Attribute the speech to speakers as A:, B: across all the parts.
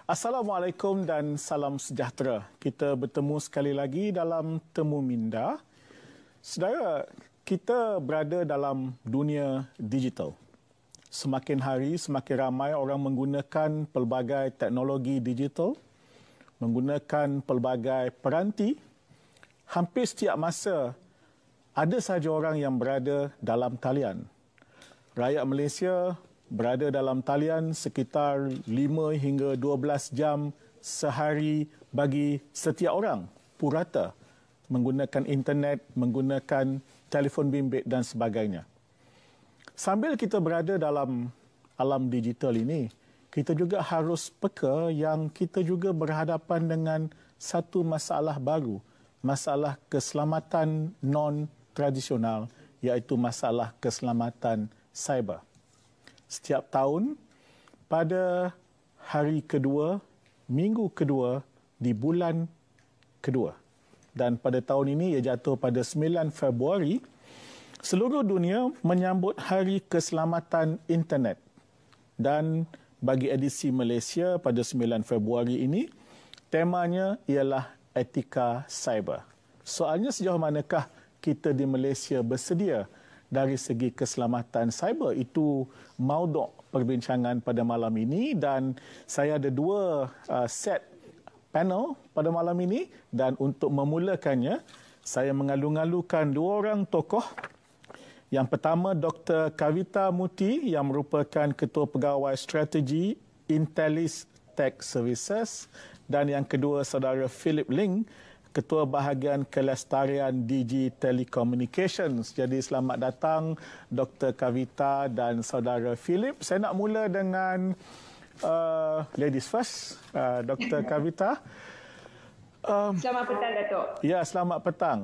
A: Assalamualaikum dan salam sejahtera. Kita bertemu sekali lagi dalam Temu Minda. Saudara, kita berada dalam dunia digital. Semakin hari, semakin ramai orang menggunakan pelbagai teknologi digital, menggunakan pelbagai peranti. Hampir setiap masa, ada sahaja orang yang berada dalam talian. Rakyat Malaysia berada dalam talian sekitar 5 hingga 12 jam sehari bagi setiap orang purata menggunakan internet, menggunakan telefon bimbit dan sebagainya. Sambil kita berada dalam alam digital ini, kita juga harus peka yang kita juga berhadapan dengan satu masalah baru, masalah keselamatan non-tradisional, iaitu masalah keselamatan cyber. Setiap tahun, pada hari kedua, minggu kedua di bulan kedua. Dan pada tahun ini ia jatuh pada 9 Februari, seluruh dunia menyambut Hari Keselamatan Internet. Dan bagi edisi Malaysia pada 9 Februari ini, temanya ialah etika cyber. Soalnya sejauh manakah kita di Malaysia bersedia dari segi keselamatan cyber? Itu mauduk perbincangan pada malam ini dan saya ada dua set panel pada malam ini dan untuk memulakannya saya mengalu-alukan dua orang tokoh. Yang pertama Dr. Kavita Muti yang merupakan Ketua Pegawai Strategi Intellis Tech Services dan yang kedua Saudara Philip Ling, Ketua Bahagian Kelestarian Digi Telecommunications. Jadi selamat datang Dr. Kavita dan Saudara Philip. Saya nak mula dengan ladies first, Dr. Kavita.
B: Selamat petang, Datuk.
A: Ya, selamat petang.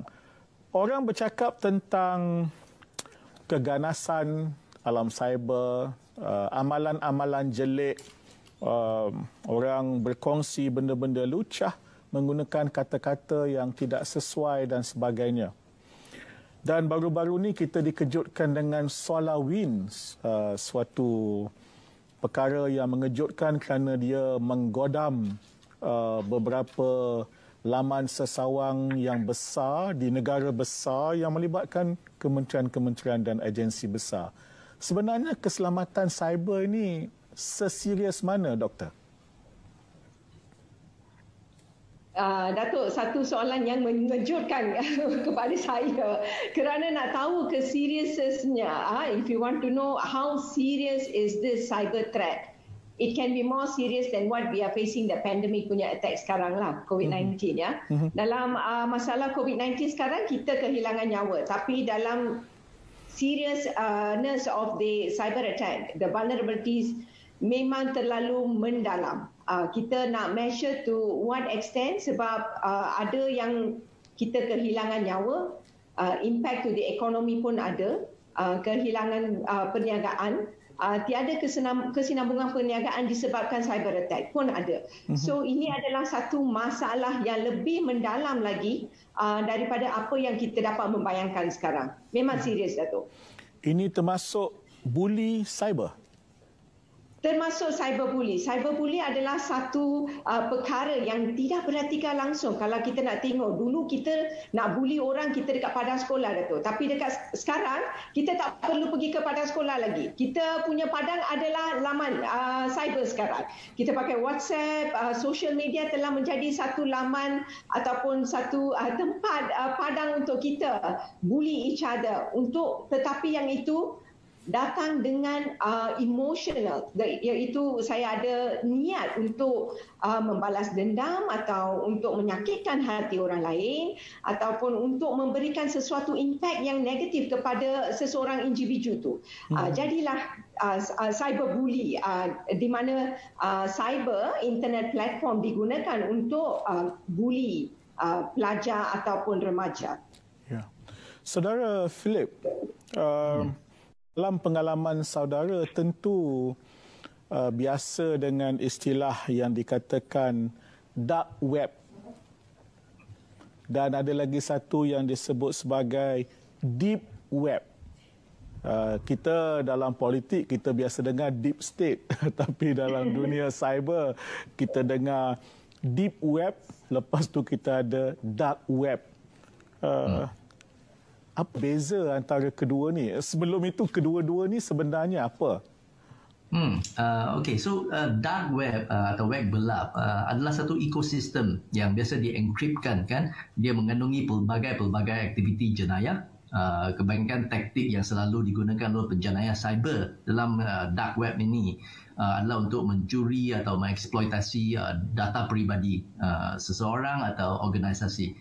A: Orang bercakap tentang keganasan alam cyber, amalan-amalan jelek, orang berkongsi benda-benda lucah, menggunakan kata-kata yang tidak sesuai dan sebagainya. Dan baru-baru ini kita dikejutkan dengan SolarWinds, suatu perkara yang mengejutkan kerana dia menggodam beberapa laman sesawang yang besar di negara besar yang melibatkan kementerian-kementerian dan agensi besar. Sebenarnya keselamatan cyber ini seserius mana, Doktor?
B: Datuk, satu soalan yang mengejutkan kepada saya kerana nak tahu keseriusnya, if you want to know how serious is this cyber threat, it can be more serious than what we are facing the pandemic punya attack sekarang lah, COVID-19 ya. Dalam masalah COVID-19 sekarang kita kehilangan nyawa, tapi dalam seriousness of the cyber attack, the vulnerabilities memang terlalu mendalam. Kita nak measure to what extent sebab ada yang kita kehilangan nyawa, impact to the economy pun ada, kehilangan perniagaan, tiada kesinambungan perniagaan disebabkan cyber attack pun ada. So ini adalah satu masalah yang lebih mendalam lagi daripada apa yang kita dapat membayangkan sekarang. Memang serius, Datuk.
A: Ini termasuk bully cyber?
B: Termasuk cyberbully. Cyberbully adalah satu perkara yang tidak perhatikan langsung. Kalau kita nak tengok, dulu kita nak bully orang kita dekat padang sekolah, Datuk. Tapi dekat sekarang, kita tak perlu pergi ke padang sekolah lagi. Kita punya padang adalah laman cyber sekarang. Kita pakai WhatsApp, social media telah menjadi satu laman ataupun satu tempat padang untuk kita bully each other. Tetapi yang itu datang dengan emotional, iaitu saya ada niat untuk membalas dendam atau untuk menyakitkan hati orang lain ataupun untuk memberikan sesuatu impact yang negatif kepada seseorang individu tu. Jadilah cyberbully di mana cyber internet platform digunakan untuk bully pelajar ataupun remaja.
A: Ya. Saudara Philip, dalam pengalaman saudara tentu biasa dengan istilah yang dikatakan dark web dan ada lagi satu yang disebut sebagai deep web. Kita dalam politik kita biasa dengar deep state tapi dalam dunia cyber kita dengar deep web, lepas tu kita ada dark web. Apa beza antara kedua ni? Sebelum itu kedua-dua ni sebenarnya apa?
C: Okay, so dark web atau web gelap adalah satu ekosistem yang biasa dienkripkan, kan? Dia mengandungi pelbagai aktiviti jenayah. Kebanyakan taktik yang selalu digunakan oleh penjenayah cyber dalam dark web ini adalah untuk mencuri atau mengeksploitasi data peribadi seseorang atau organisasi.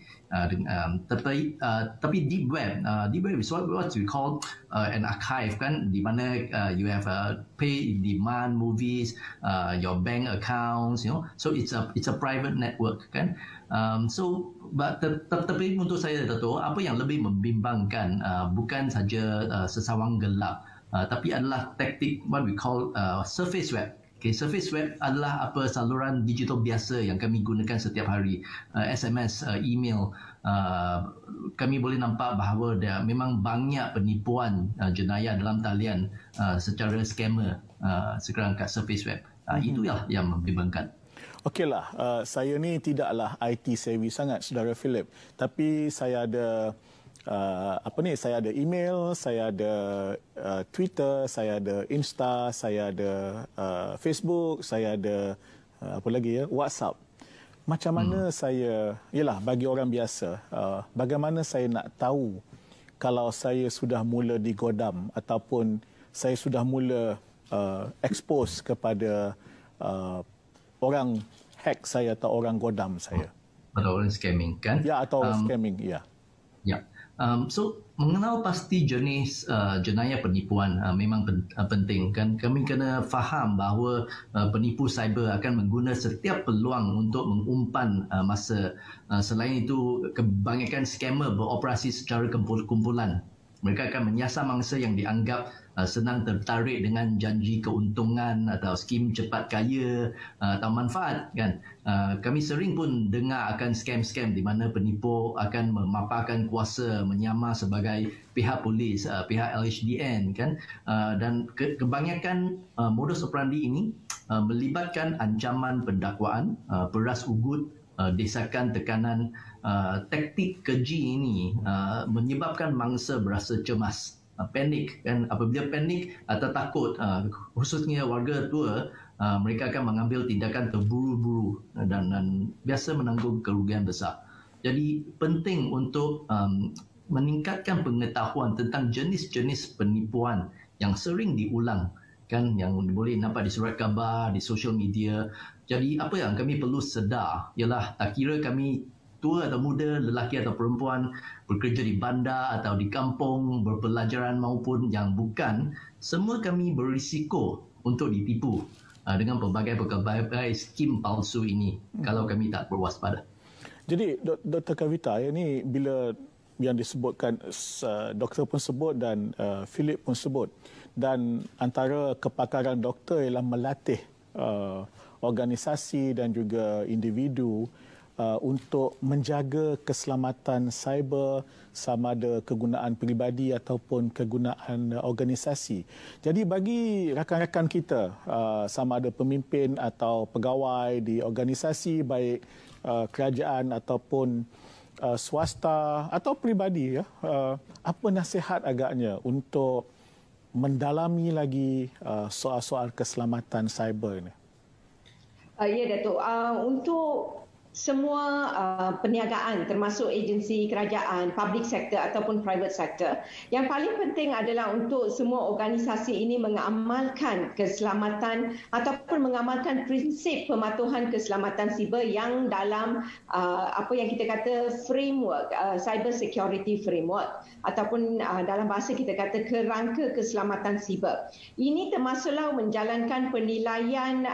C: Tapi deep web is what we call an archive, kan, di mana you have pay demand movies, your bank accounts, so it's a private network, kan. Tapi untuk saya, Dato', apa yang lebih membimbangkan bukan saja sesawang gelap, tapi adalah taktik what we call surface web. Okay, surface web adalah saluran digital biasa yang kami gunakan setiap hari, SMS, email. Kami boleh nampak bahawa memang banyak penipuan jenayah dalam talian secara scammer sekarang kat surface web. Itulah yang membimbangkan.
A: Okeylah, saya ni tidaklah IT savvy sangat, Saudara Philip, tapi saya ada saya ada email, saya ada Twitter, saya ada Insta, saya ada Facebook, saya ada WhatsApp. Macam mana saya, bagi orang biasa, bagaimana saya nak tahu kalau saya sudah mula digodam ataupun saya sudah mula expose kepada orang hack saya atau orang godam saya?
C: Atau orang scamming, kan?
A: Ya, atau orang scamming, ya.
C: Ya. So, mengenal pasti jenis jenayah penipuan memang penting, kan? Kami kena faham bahawa penipu cyber akan mengguna setiap peluang untuk mengumpan masa. Selain itu, kebanyakan scammer beroperasi secara kumpulan. Mereka akan menyiasat mangsa yang dianggap senang tertarik dengan janji keuntungan atau skim cepat kaya atau manfaat, kan. Kami sering pun dengar akan scam-scam di mana penipu akan memaparkan kuasa menyamar sebagai pihak polis, pihak LHDN, kan. Dan kebanyakan modus operandi ini melibatkan ancaman pendakwaan, peras ugut, desakan tekanan. Taktik keji ini menyebabkan mangsa berasa cemas, panik, kan. Apabila panik atau takut, khususnya warga tua, mereka akan mengambil tindakan terburu-buru dan biasa menanggung kerugian besar. Jadi penting untuk meningkatkan pengetahuan tentang jenis-jenis penipuan yang sering diulang, kan, yang boleh nampak di surat khabar, di social media. Jadi apa yang kami perlu sedar ialah, tak kira kami tua atau muda, lelaki atau perempuan, bekerja di bandar atau di kampung, berpelajaran maupun yang bukan, semua kami berisiko untuk ditipu dengan pelbagai skim palsu ini kalau kami tak berwaspada.
A: Jadi Dr. Kavita, ini bila yang disebutkan, doktor pun sebut dan Philip pun sebut, dan antara kepakaran doktor ialah melatih organisasi dan juga individu untuk menjaga keselamatan cyber, sama ada kegunaan peribadi ataupun kegunaan organisasi. Jadi bagi rakan-rakan kita, sama ada pemimpin atau pegawai di organisasi, baik kerajaan ataupun swasta atau peribadi, apa nasihat agaknya untuk mendalami lagi soal-soal keselamatan cyber ini?
B: Ya, Datuk. Untuk semua perniagaan termasuk agensi kerajaan, public sector ataupun private sector, yang paling penting adalah untuk semua organisasi ini mengamalkan keselamatan ataupun mengamalkan prinsip pematuhan keselamatan siber yang dalam apa yang kita kata framework, cyber security framework, ataupun dalam bahasa kita kata kerangka keselamatan siber. Ini termasuklah menjalankan penilaian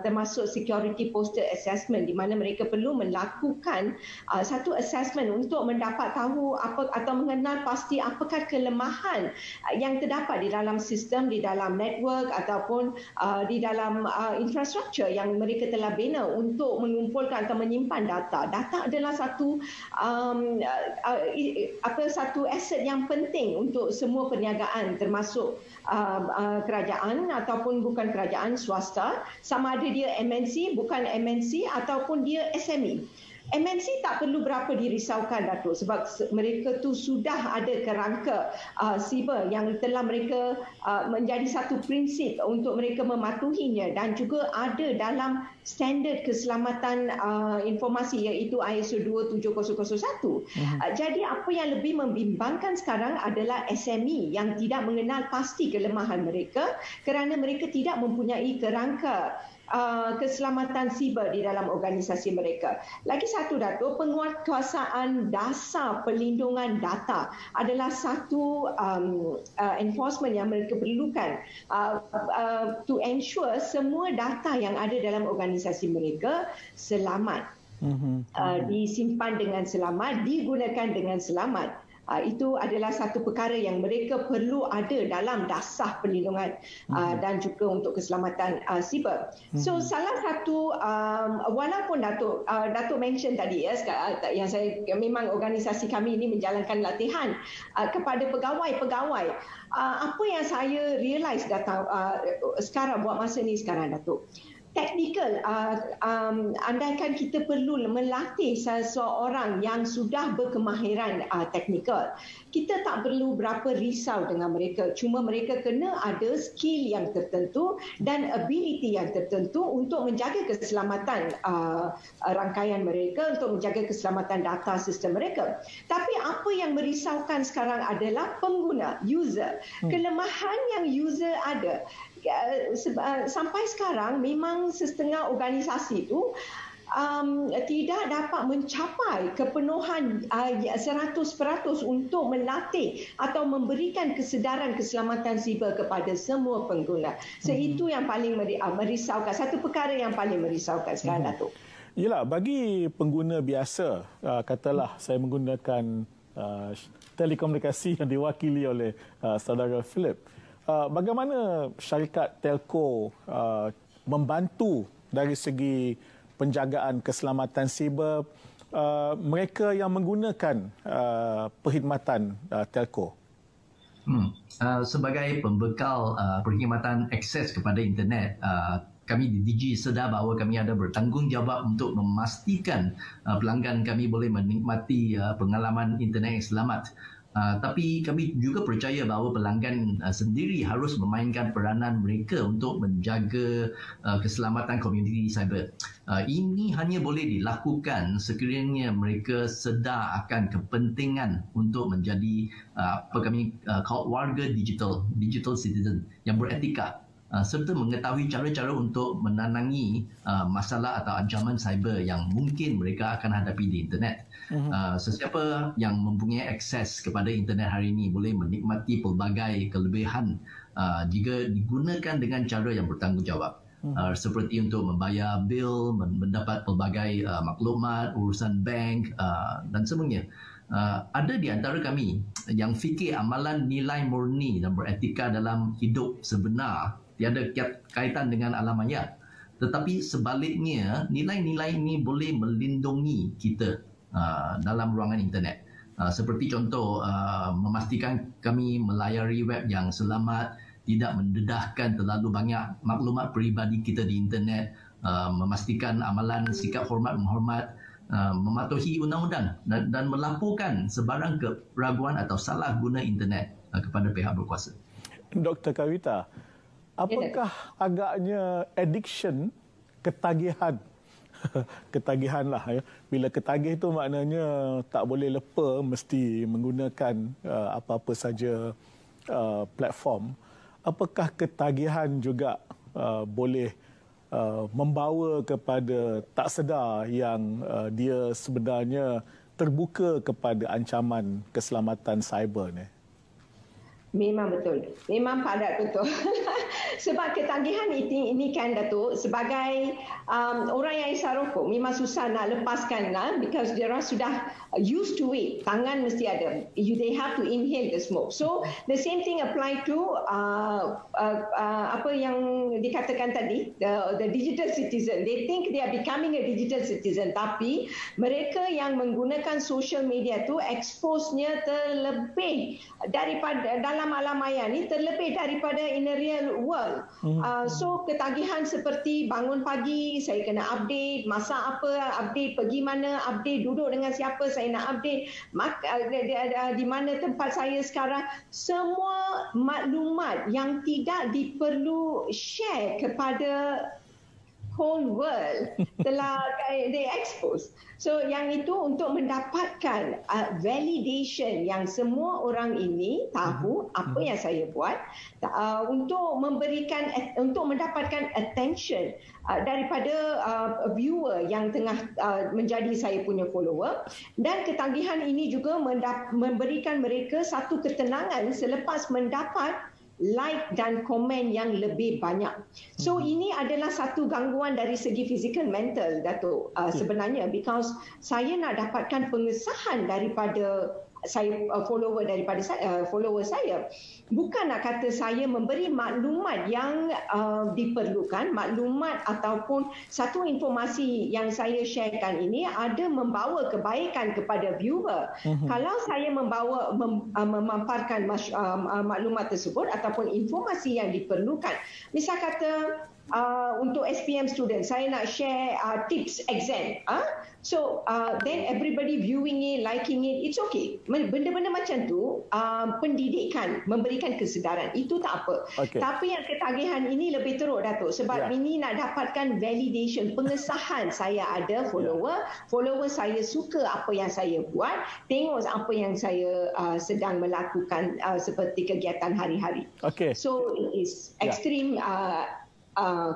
B: termasuk security posture assessment, di mana mereka perlu melakukan satu assessment untuk mendapat tahu apa atau mengenal pasti apakah kelemahan yang terdapat di dalam sistem, di dalam network ataupun di dalam infrastruktur yang mereka telah bina untuk mengumpulkan atau menyimpan data. Data adalah satu satu aset yang penting untuk semua perniagaan, termasuk kerajaan ataupun bukan kerajaan, swasta, sama ada dia MNC, bukan MNC ataupun dia SME. MNC tak perlu berapa dirisaukan, Datuk, sebab mereka tu sudah ada kerangka siber yang telah mereka menjadi satu prinsip untuk mereka mematuhinya dan juga ada dalam standard keselamatan informasi iaitu ISO 27001. Jadi apa yang lebih membimbangkan sekarang adalah SME yang tidak mengenal pasti kelemahan mereka kerana mereka tidak mempunyai kerangka keselamatan siber di dalam organisasi mereka. Lagi satu, Datuk, penguatkuasaan dasar perlindungan data adalah satu enforcement yang mereka perlukan to ensure semua data yang ada dalam organisasi mereka selamat, disimpan dengan selamat, digunakan dengan selamat. Itu adalah satu perkara yang mereka perlu ada dalam dasar perlindungan dan juga untuk keselamatan siber. So salah satu, walaupun Datuk mention tadi yang saya memang organisasi kami ini menjalankan latihan kepada pegawai-pegawai. Apa yang saya realise sekarang buat masa ni sekarang, Datuk, teknikal, andaikan kita perlu melatih seseorang yang sudah berkemahiran teknikal, kita tak perlu berapa risau dengan mereka. Cuma mereka kena ada skill yang tertentu dan ability yang tertentu untuk menjaga keselamatan rangkaian mereka, untuk menjaga keselamatan data sistem mereka. Tapi apa yang merisaukan sekarang adalah pengguna, user. Kelemahan yang user ada. Sampai sekarang memang setengah organisasi itu tidak dapat mencapai kepenuhan 100% untuk melatih atau memberikan kesedaran keselamatan siber kepada semua pengguna. So itu yang paling merisaukan, satu perkara yang paling merisaukan sekarang, Datuk.
A: Yalah, bagi pengguna biasa, katalah saya menggunakan telekomunikasi yang diwakili oleh saudara Philip. Bagaimana syarikat telco membantu dari segi penjagaan keselamatan siber mereka yang menggunakan perkhidmatan telco?
C: Sebagai pembekal perkhidmatan akses kepada internet, kami di Digi sedar bahawa kami ada bertanggungjawab untuk memastikan pelanggan kami boleh menikmati pengalaman internet yang selamat. Tapi kami juga percaya bahawa pelanggan sendiri harus memainkan peranan mereka untuk menjaga keselamatan komuniti cyber. Ini hanya boleh dilakukan sekiranya mereka sedar akan kepentingan untuk menjadi apa kami call warga digital citizen yang beretika, serta mengetahui cara-cara untuk menanangi masalah atau ancaman cyber yang mungkin mereka akan hadapi di internet. Sesiapa yang mempunyai akses kepada internet hari ini boleh menikmati pelbagai kelebihan jika digunakan dengan cara yang bertanggungjawab. Seperti untuk membayar bil, mendapat pelbagai maklumat, urusan bank dan sebagainya. Ada di antara kami yang fikir amalan nilai murni dan beretika dalam hidup sebenar tiada kaitan dengan alam maya. Tetapi sebaliknya, nilai-nilai ini boleh melindungi kita dalam ruangan internet. Seperti contoh, memastikan kami melayari web yang selamat, tidak mendedahkan terlalu banyak maklumat peribadi kita di internet, memastikan amalan sikap hormat menghormat, mematuhi undang-undang dan melaporkan sebarang keraguan atau salah guna internet kepada pihak berkuasa.
A: Dr. Kawita, apakah agaknya addiction, ketagihan ketagihan lah ya. Bila ketagih itu maknanya tak boleh lepa, mesti menggunakan apa-apa saja platform. Apakah ketagihan juga boleh membawa kepada tak sedar yang dia sebenarnya terbuka kepada ancaman keselamatan cyber ni?
B: Memang betul. Memang padat betul. Sebab ketagihan ini kan Datuk, sebagai orang yang isap rokok memang susah nak lepaskan because dia orang sudah used to it. Tangan mesti ada. They have to inhale the smoke. So the same thing apply to apa yang dikatakan tadi, the digital citizen. They think they are becoming a digital citizen, tapi mereka yang menggunakan social media tu expose-nya terlebih daripada dalam alam maya ni, terlebih daripada in the real world. So ketagihan seperti bangun pagi, saya kena update, masak apa, update pergi mana, update duduk dengan siapa, saya nak update di mana tempat saya sekarang. Semua maklumat yang tidak diperlu share kepada whole world telah they expose. So yang itu untuk mendapatkan validation yang semua orang ini tahu apa yang saya buat, untuk mendapatkan attention daripada viewer yang tengah menjadi saya punya follower, dan ketagihan ini juga memberikan mereka satu ketenangan selepas mendapat like dan komen yang lebih banyak. So ini adalah satu gangguan dari segi fizikal mental, Datuk, sebenarnya, because saya nak dapatkan pengesahan daripada follower saya. Bukan nak kata saya memberi maklumat yang diperlukan, maklumat ataupun satu informasi yang saya sharekan ini ada membawa kebaikan kepada viewer. Kalau saya memamparkan maklumat tersebut ataupun informasi yang diperlukan, misal kata untuk SPM student, saya nak share tips exam. So then everybody viewing it, liking it, it's okay. Benda-benda macam tu, pendidikan, memberikan kesedaran, itu tak apa. Okay. Tapi yang ketagihan ini lebih teruk, Datuk. Sebab ini nak dapatkan validation, pengesahan saya ada follower saya suka apa yang saya buat, tengok apa yang saya sedang melakukan seperti kegiatan hari-hari. Okay. So it is extreme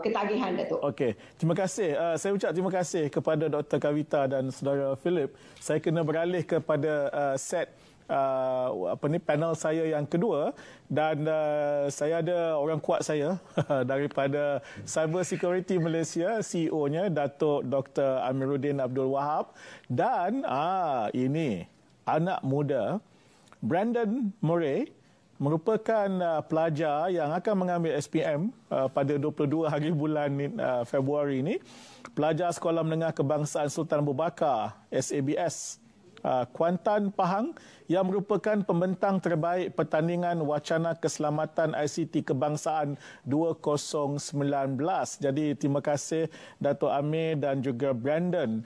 B: ketagihan, Datuk.
A: Okey, terima kasih. Saya ucap terima kasih kepada Dr. Kavita dan saudara Philip. Saya kena beralih kepada set panel saya yang kedua, dan saya ada orang kuat saya daripada Cyber Security Malaysia, CEO-nya Datuk Dr. Amiruddin Abdul Wahab, dan ini anak muda Brandon Murray, merupakan pelajar yang akan mengambil SPM pada 22 hari bulan Februari ini. Pelajar Sekolah Menengah Kebangsaan Sultan Abu Bakar, SABS, Kuantan, Pahang, yang merupakan pembentang terbaik pertandingan wacana keselamatan ICT Kebangsaan 2019. Jadi terima kasih Dato' Amir dan juga Brandon.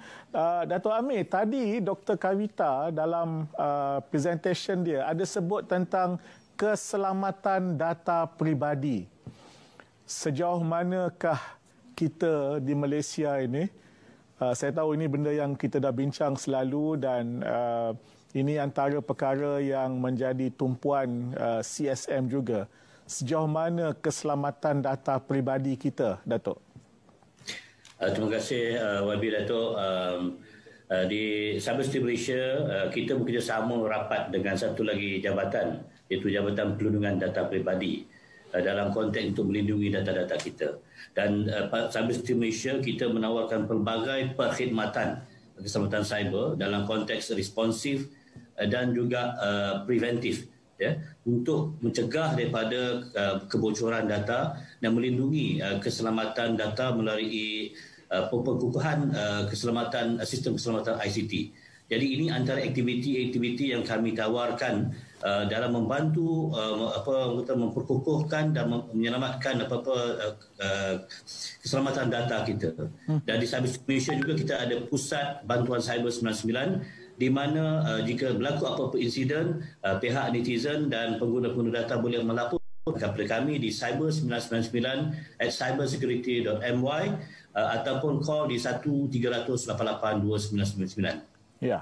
A: Dato' Amir, tadi Dr. Kavita dalam presentation dia ada sebut tentang keselamatan data peribadi. Sejauh manakah kita di Malaysia ini? Saya tahu ini benda yang kita dah bincang selalu, dan ini antara perkara yang menjadi tumpuan CSM juga. Sejauh mana keselamatan data peribadi kita, Datuk?
D: Terima kasih YB Datuk. Di Cyber Security Malaysia, kita bekerjasama rapat dengan satu lagi jabatan, iaitu Jabatan Perlindungan Data Peribadi, dalam konteks untuk melindungi data-data kita. Dan Cyber Security Malaysia, kita menawarkan pelbagai perkhidmatan keselamatan cyber dalam konteks responsif dan juga preventif, untuk mencegah daripada kebocoran data dan melindungi keselamatan data melalui pengukuhan keselamatan sistem keselamatan ICT. Jadi ini antara aktiviti-aktiviti yang kami tawarkan dalam membantu memperkukuhkan dan menyelamatkan keselamatan data kita. Dan di Cyber Malaysia juga kita ada pusat bantuan Cyber 99, di mana jika berlaku apa-apa insiden, pihak netizen dan pengguna-pengguna data boleh melapor kepada kami di cyber99@cybersecurity.my ataupun call di 1300882999.
A: Ya.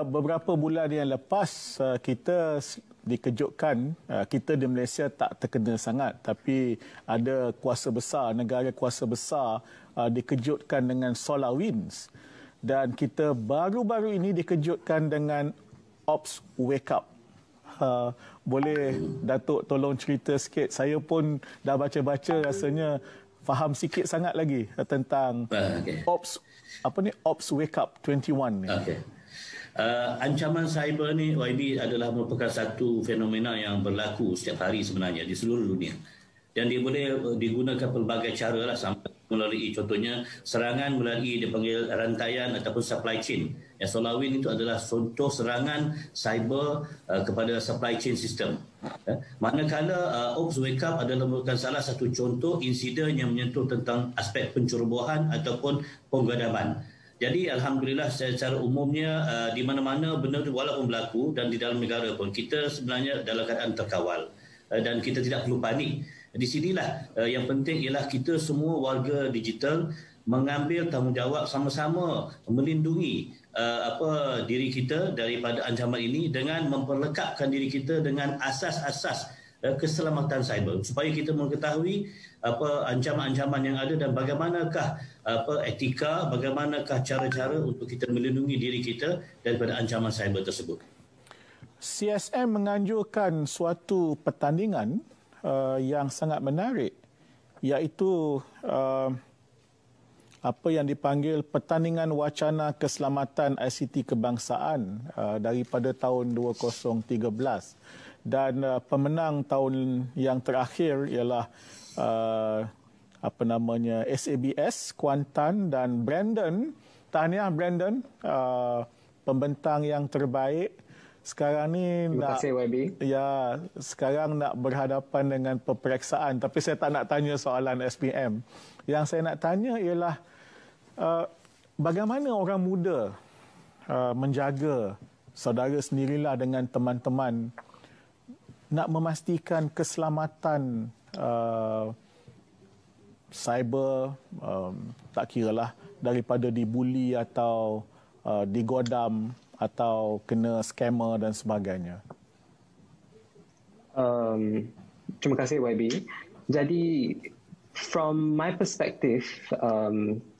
A: Beberapa bulan yang lepas kita dikejutkan, kita di Malaysia tak terkena sangat, tapi ada kuasa besar, negara kuasa besar dikejutkan dengan SolarWinds, dan kita baru-baru ini dikejutkan dengan Ops Wake Up. Boleh Datuk tolong cerita sikit? Saya pun dah baca-baca, rasanya faham sikit sangat lagi tentang Ops Wake Up 21 ni.
D: Okay. Ancaman cyber ni, YB, adalah merupakan satu fenomena yang berlaku setiap hari sebenarnya di seluruh dunia. Dan dia boleh digunakan pelbagai cara lah, sampai melalui contohnya serangan melalui dipanggil rantaian ataupun supply chain. Yang SolarWinds itu adalah contoh serangan cyber kepada supply chain system. Manakala Ops Wake Up adalah merupakan salah satu contoh insiden yang menyentuh tentang aspek pencerobohan ataupun penggadaman. Jadi alhamdulillah secara umumnya di mana-mana benda itu walaupun berlaku, dan di dalam negara pun kita sebenarnya dalam keadaan terkawal dan kita tidak perlu panik. Di sinilah yang penting ialah kita semua warga digital mengambil tanggungjawab sama-sama melindungi diri kita daripada ancaman ini dengan memperlekapkan diri kita dengan asas-asas keselamatan cyber, supaya kita mengetahui ancaman-ancaman yang ada dan bagaimanakah etika, bagaimanakah cara-cara untuk kita melindungi diri kita daripada ancaman cyber tersebut.
A: CSM menganjurkan suatu pertandingan yang sangat menarik, iaitu apa yang dipanggil Pertandingan Wacana Keselamatan ICT Kebangsaan daripada tahun 2013, dan pemenang tahun yang terakhir ialah SABS Kuantan, dan Brandon, tahniah Brandon, pembentang yang terbaik. Sekarang ni
E: terima kasih, YB.
A: Ya, sekarang nak berhadapan dengan peperiksaan, tapi saya tak nak tanya soalan SPM. Yang saya nak tanya ialah bagaimana orang muda menjaga saudara sendirilah dengan teman-teman nak memastikan keselamatan cyber, tak kiralah daripada dibuli atau digodam atau kena scammer dan sebagainya.
E: Terima kasih, YB. Jadi, from my perspective,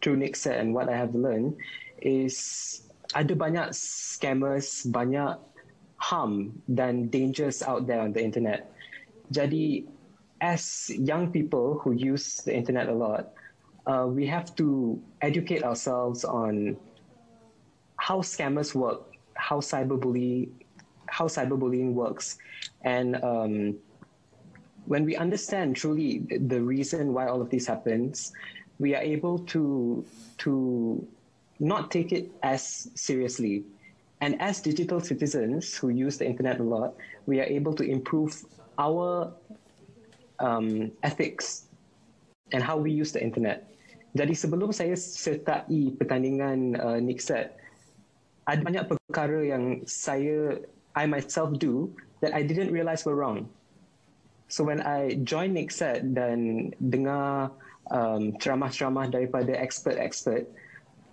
E: through Nixet and what I have learned is ada banyak scammers, banyak harm dan dangers out there on the internet. Jadi, as young people who use the internet a lot, we have to educate ourselves on how scammers work, how cyberbullying works, and when we understand truly the reason why all of this happens, we are able to not take it as seriously. And as digital citizens who use the internet a lot, we are able to improve our ethics and how we use the internet. Jadi sebelum saya sertai pertandingan Nixet, ada banyak perkara yang I myself do that I didn't realize were wrong. So when I joined Nixet dan dengar ceramah-ceramah daripada expert-expert,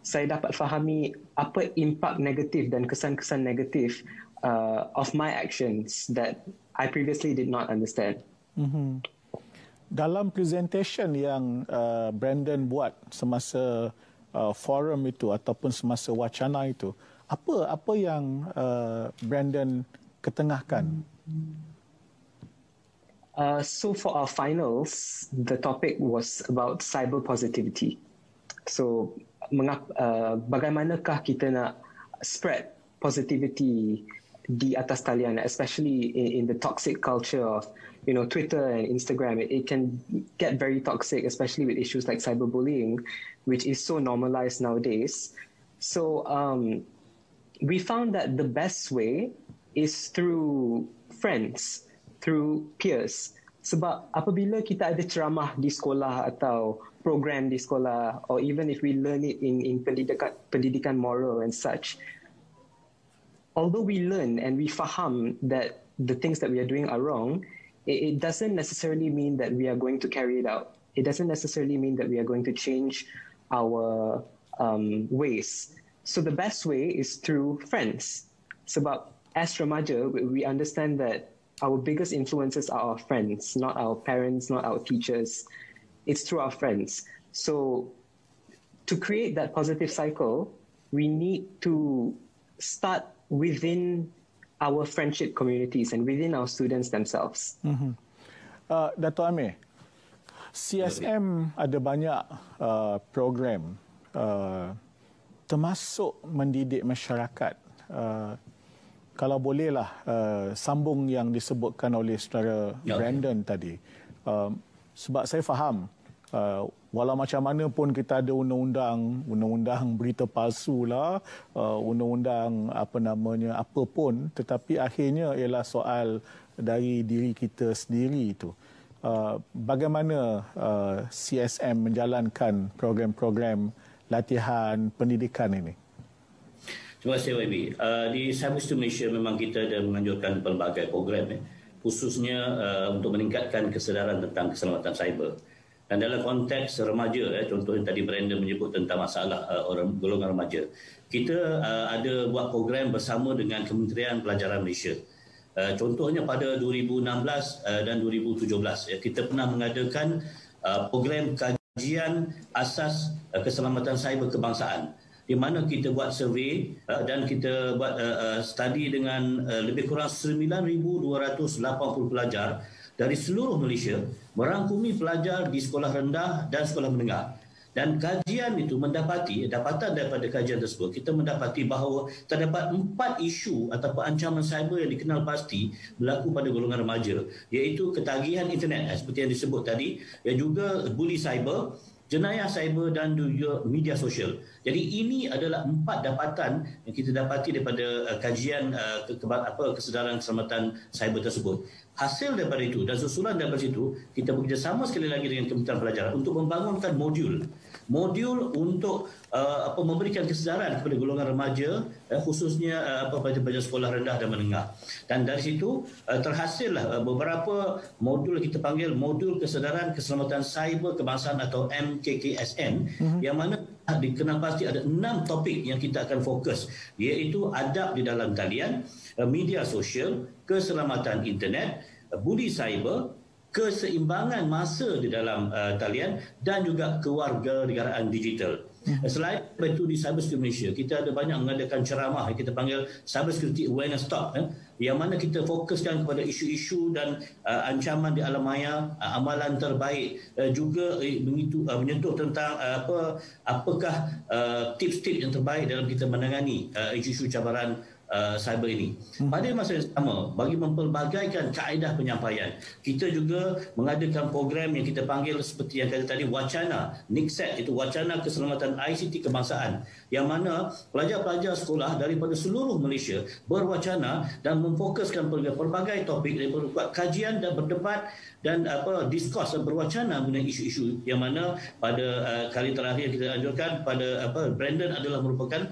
E: saya dapat fahami apa impak negatif dan kesan-kesan negatif of my actions that I previously did not understand.
A: Mm-hmm. Dalam presentation yang Brandon buat semasa forum itu ataupun semasa wacana itu, apa yang Brandon ketengahkan?
E: So for our finals, the topic was about cyber positivity. So bagaimanakah kita nak spread positivity di atas talian, especially in the toxic culture of Twitter and Instagram. It can get very toxic, especially with issues like cyberbullying, which is so normalized nowadays. So we found that the best way is through friends, through peers. Sebab apabila kita ada ceramah di sekolah atau program di sekolah, or even if we learn it in pendidikan moral and such, although we learn and we faham that the things that we are doing are wrong, it doesn't necessarily mean that we are going to carry it out. It doesn't necessarily mean that we are going to change our ways. So the best way is through friends. Sebab as remaja, we understand that our biggest influences are our friends, not our parents, not our teachers. It's through our friends. So to create that positive cycle, we need to start within our friendship communities and within our students themselves.
A: Dato' Amir, CSM ada banyak program termasuk mendidik masyarakat. Kalau bolehlah sambung yang disebutkan oleh saudara Brandon tadi. Sebab saya faham walau macam mana pun kita ada undang-undang berita palsu lah, undang-undang apa pun, tetapi akhirnya ialah soal dari diri kita sendiri itu. Bagaimana CSM menjalankan program-program latihan pendidikan ini?
D: Terima kasih YB. Di Cybersecurity Malaysia memang kita ada menganjurkan pelbagai program khususnya untuk meningkatkan kesedaran tentang keselamatan cyber. Dan dalam konteks remaja, contohnya tadi Brandon menyebut tentang masalah golongan remaja. Kita ada buat program bersama dengan Kementerian Pelajaran Malaysia. Contohnya pada 2016 dan 2017, kita pernah mengadakan program kajian asas keselamatan cyber kebangsaan, di mana kita buat survey dan kita buat study dengan lebih kurang 9,280 pelajar dari seluruh Malaysia, merangkumi pelajar di sekolah rendah dan sekolah menengah. Dan kajian itu dapatan daripada kajian tersebut, kita mendapati bahawa terdapat 4 isu atau ancaman cyber yang dikenal pasti berlaku pada golongan remaja, iaitu ketagihan internet seperti yang disebut tadi, dan juga bully cyber, jenayah cyber dan juga media sosial. Jadi ini adalah 4 dapatan yang kita dapati daripada kajian kesedaran keselamatan cyber tersebut. Hasil daripada itu dan susulan daripada situ, kita bekerjasama sekali lagi dengan Kementerian Pelajaran untuk membangunkan modul untuk memberikan kesedaran kepada golongan remaja, khususnya pelajar-pelajar sekolah rendah dan menengah. Dan dari situ terhasillah beberapa modul kita panggil modul kesedaran keselamatan cyber kebangsaan atau MKKSN, yang mana dikenal pasti ada 6 topik yang kita akan fokus, iaitu adab di dalam talian, media sosial, keselamatan internet, bully cyber, keseimbangan masa di dalam talian, dan juga kewarganegaraan digital. Selain itu, di Cybersecurity Malaysia kita ada banyak mengadakan ceramah yang kita panggil Cybersecurity Awareness Talk, yang mana kita fokuskan kepada isu-isu dan ancaman di alam maya, amalan terbaik, juga menyentuh tentang apakah tips-tips yang terbaik dalam kita menangani isu-isu cabaran cyber ini. Pada masa yang sama, bagi mempelbagaikan kaedah penyampaian, kita juga mengadakan program yang kita panggil seperti yang kata tadi wacana NICSET, itu wacana keselamatan ICT kebangsaan, yang mana pelajar-pelajar sekolah daripada seluruh Malaysia berwacana dan memfokuskan pelbagai topik, buat kajian dan berdebat dan diskurs dan berwacana mengenai isu-isu, yang mana pada kali terakhir kita anjurkan pada Brandon adalah merupakan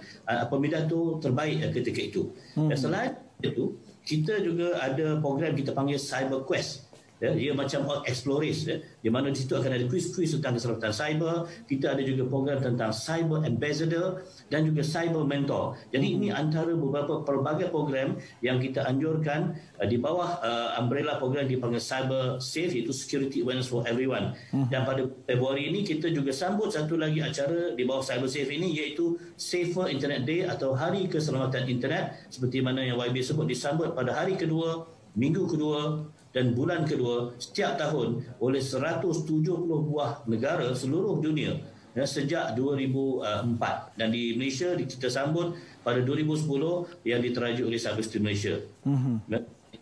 D: pemidato terbaik ketika itu. Dan selain itu, kita juga ada program kita panggil Cyber Quest. Dia macam Explorers, di mana di situ akan ada kuis-kuis tentang keselamatan cyber. Kita ada juga program tentang Cyber Ambassador dan juga Cyber Mentor. Jadi ini antara beberapa pelbagai program yang kita anjurkan di bawah umbrella program dipanggil Cyber Safe, iaitu Security Awareness for Everyone. Dan pada Februari ini kita juga sambut satu lagi acara di bawah Cyber Safe ini, iaitu Safer Internet Day atau Hari Keselamatan Internet, seperti mana yang YB sebut, disambut pada hari kedua, minggu kedua dan bulan kedua setiap tahun oleh 170 buah negara seluruh dunia sejak 2004. Dan di Malaysia kita sambut pada 2010 yang diterajuk oleh Cybersecurity Malaysia.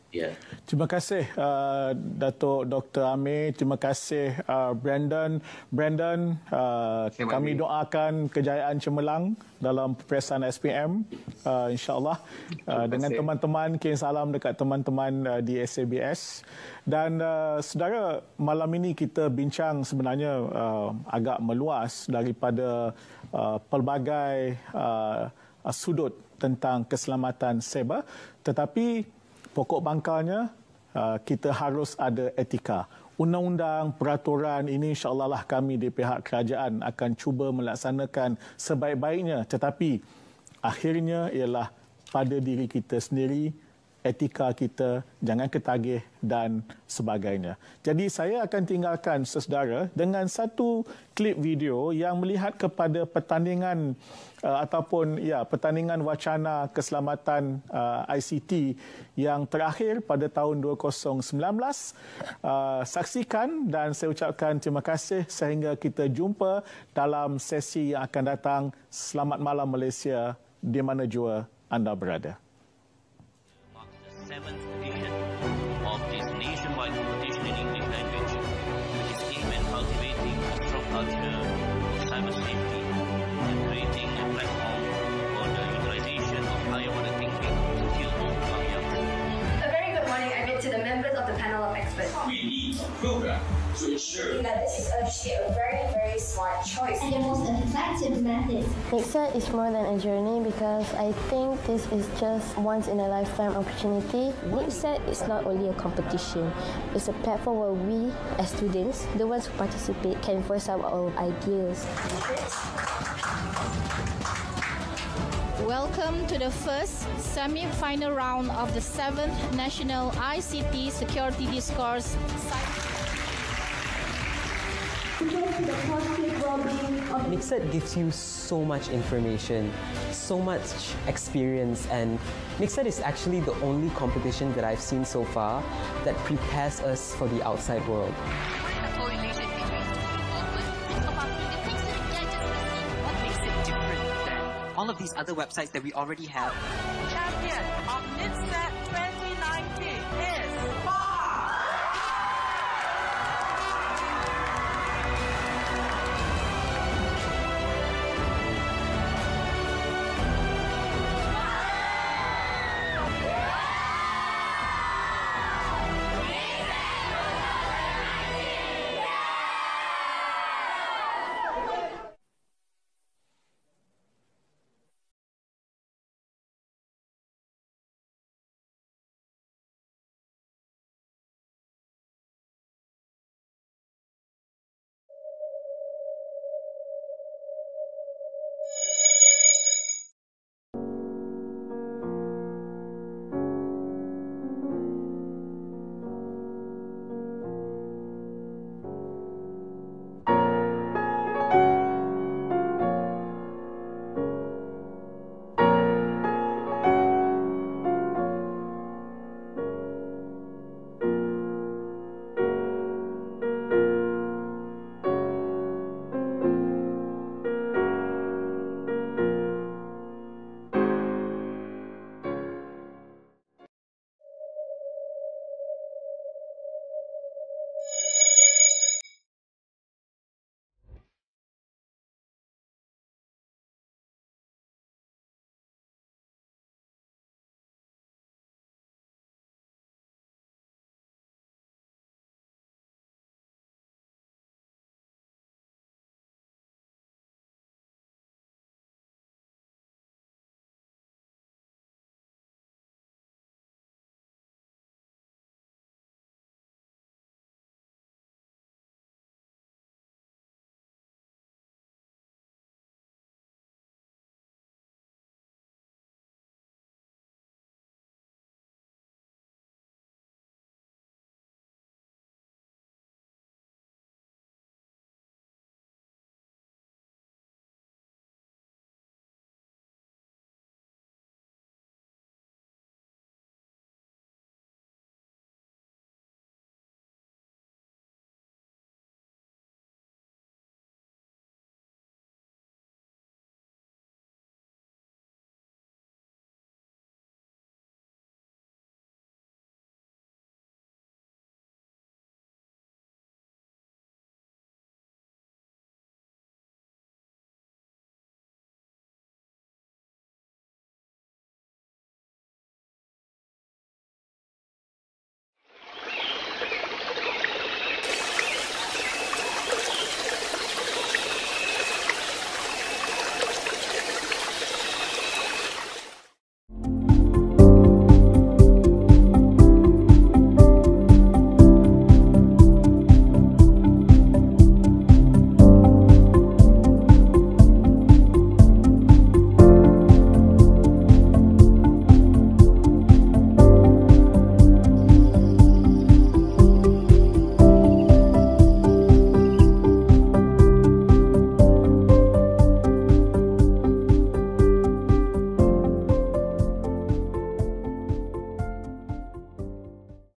D: Ya.
A: Terima kasih Datuk Dr. Amir, terima kasih Brandon. Kami doakan kejayaan cemerlang dalam peperiksaan SPM, insya-Allah. Dengan teman-teman, kirim salam dekat teman-teman di SABS. Dan saudara, malam ini kita bincang sebenarnya agak meluas daripada pelbagai sudut tentang keselamatan cyber, tetapi pokok pangkalnya kita harus ada etika. Undang-undang, peraturan ini insya-Allah lah kami di pihak kerajaan akan cuba melaksanakan sebaik-baiknya, tetapi akhirnya ialah pada diri kita sendiri, etika kita, jangan ketagih dan sebagainya. Jadi saya akan tinggalkan saudara dengan satu klip video yang melihat kepada pertandingan pertandingan wacana keselamatan ICT yang terakhir pada tahun 2019. Saksikan dan saya ucapkan terima kasih sehingga kita jumpa dalam sesi yang akan datang. Selamat malam Malaysia di mana jua anda berada.
F: 7th edition of this nationwide competition in English language, which is aimed at cultivating a strong culture of cyber safety and creating a platform for the utilization of higher order thinking to kill both our young.
G: A very good morning again to the members of the panel of experts.
H: We need a program to ensure
G: that this is actually a very, very smart choice
I: and the most effective method.
J: Mixed is more than a journey because I think this is just once in a lifetime opportunity. Mixed is not only a competition, it's a platform where we as students, the ones who participate, can voice out our ideas.
K: Welcome to the first semi-final round of the 7th National ICT Security Discourse.
L: Mixed gives you so much information, so much experience, and Mixed is actually the only competition that I've seen so far that prepares us for the outside world.
K: The correlation between think about the things that gadgets we see.
M: What makes it different than all of these other websites that we already have?
K: Champion of Mixed 2019.